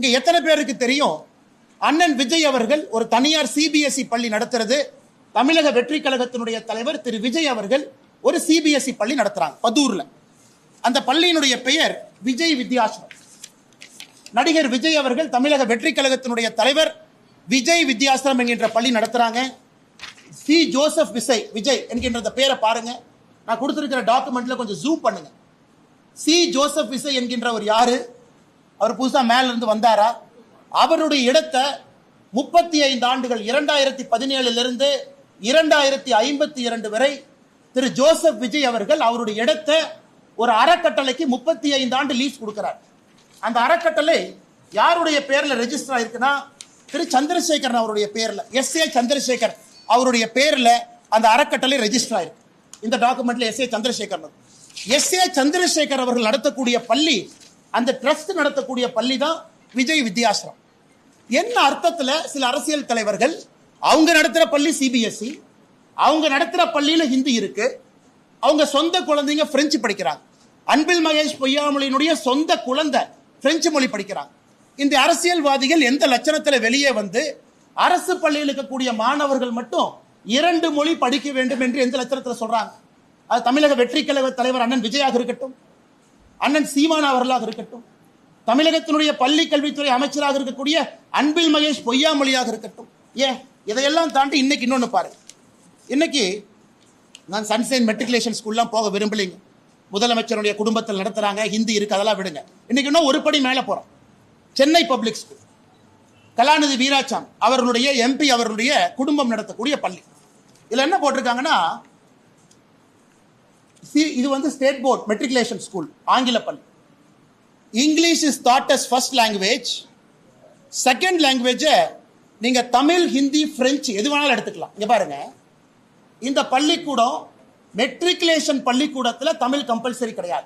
இங்க எத்தனை பேருக்கு தெரியும் அண்ணன் விஜய் அவர்கள் ஒரு தனியார் சிபிஎஸ்இ பள்ளி நடத்துறது, தமிழக வெற்றி கழகத்தினுடைய தலைவர் திரு விஜய் அவர்கள் ஒரு சிபிஎஸ்இ பள்ளி நடத்துறாங்க பதூர்ல. அந்த பள்ளியினுடைய பெயர் விஜய் வித்யாசிரம். நடிகர் விஜய் அவர்கள் தமிழக வெற்றி கழகத்தினுடைய தலைவர் விஜய் வித்யாசிரம் என்கின்ற பள்ளி நடத்துறாங்க. சி ஜோசப் விஜய் என்கின்ற பேரை பாருங்க. நான் கொடுத்திருக்கிற டாக்குமெண்ட்ல கொஞ்சம் ஜூம் பண்ணுங்க. சி ஜோசப் விஜய் என்கின்றவர் யாரு? அவர் புதுசா மேல இருந்து வந்தாரா? அவருடைய இடத்தை 35 ஆண்டுகள் 2017 2052 வரை திரு ஜோசப் விஜய் அவர்கள் அவருடைய இடத்தை ஒரு அறக்கட்டளைக்கு 35 ஆண்டு லீஸ் கொடுக்கிறார். அந்த அறக்கட்டளை யாருடைய பேர்ல ரெஜிஸ்டர் ஆயிருக்குன்னா திரு சந்திரசேகரன் அவருடைய பேர்ல, எஸ்.ஏ. சந்திரசேகர் அவருடைய பேர்ல அந்த அறக்கட்டளை ரெஜிஸ்டர் ஆயிருக்கு. இந்த டாக்குமெண்ட்ல எஸ்.ஏ. சந்திரசேகர் எஸ்.ஏ. சந்திரசேகர் அவர்கள் நடத்தக்கூடிய பள்ளி, அந்த ட்ரஸ்ட் நடத்தக்கூடிய பள்ளி தான் விஜய் வித்யாசிரம். என்ன அர்த்தத்துல சில அரசியல் தலைவர்கள் அவங்க நடத்துற பள்ளி சிபிஎஸ்இ, அவங்க நடத்துற பள்ளியில ஹிந்தி இருக்கு, அவங்க சொந்த குழந்தைங்க பிரெஞ்சு படிக்கிறாங்க. அன்பில் மகேஷ் பொய்யாமொழியினுடைய சொந்த குழந்தை பிரெஞ்சு மொழி படிக்கிறாங்க. இந்த அரசியல்வாதிகள் எந்த லட்சணத்துல வெளியே வந்து அரசு பள்ளியில் இருக்கக்கூடிய மாணவர்கள் மட்டும் 2 மொழி படிக்க வேண்டும் என்று எந்த லட்சணத்துல சொல்றாங்க? அது தமிழக வெற்றி கழக தலைவர் அண்ணன் விஜயாக இருக்கட்டும், அண்ணன் சீமான் அவர்களாக இருக்கட்டும், தமிழகத்தினுடைய பள்ளி கல்வித்துறை அமைச்சராக இருக்கக்கூடிய அன்பில் மகேஷ் பொய்யாமொழியாக இருக்கட்டும். ஏன் இதையெல்லாம் தாண்டி இன்னைக்கு இன்னொன்னு பாருங்க. இன்னைக்கு நான் சன்சைன் மெட்ரிகுலேஷன் ஸ்கூல்லாம் போக விரும்பலைங்க. முதலமைச்சருடைய குடும்பத்தில் நடத்துறாங்க, ஹிந்தி இருக்கு, அதெல்லாம் விடுங்க. இன்னைக்கு இன்னும் ஒரு படி மேலே போறோம். சென்னை பப்ளிக் ஸ்கூல், கலாநிதி வீராசாமி அவர்களுடைய எம்பி அவர்களுடைய குடும்பம் நடத்தக்கூடிய பள்ளி. இதுல என்ன போட்டிருக்காங்கன்னா, இது வந்து ஸ்டேட் போர்ட் மெட்ரிகுலேஷன் ஸ்கூல், ஆங்கில பள்ளி. English is taught as first language. Second language நீங்க தமிழ், ஹிந்தி, பிரெஞ்சு எது வேணாலும் எடுத்துக்கலாம். இங்க பாருங்க, இந்த பள்ளிக்கூடம் மெட்ரிகுலேஷன் பள்ளிக்கூடத்தில் தமிழ் கம்பல்சரி கிடையாது.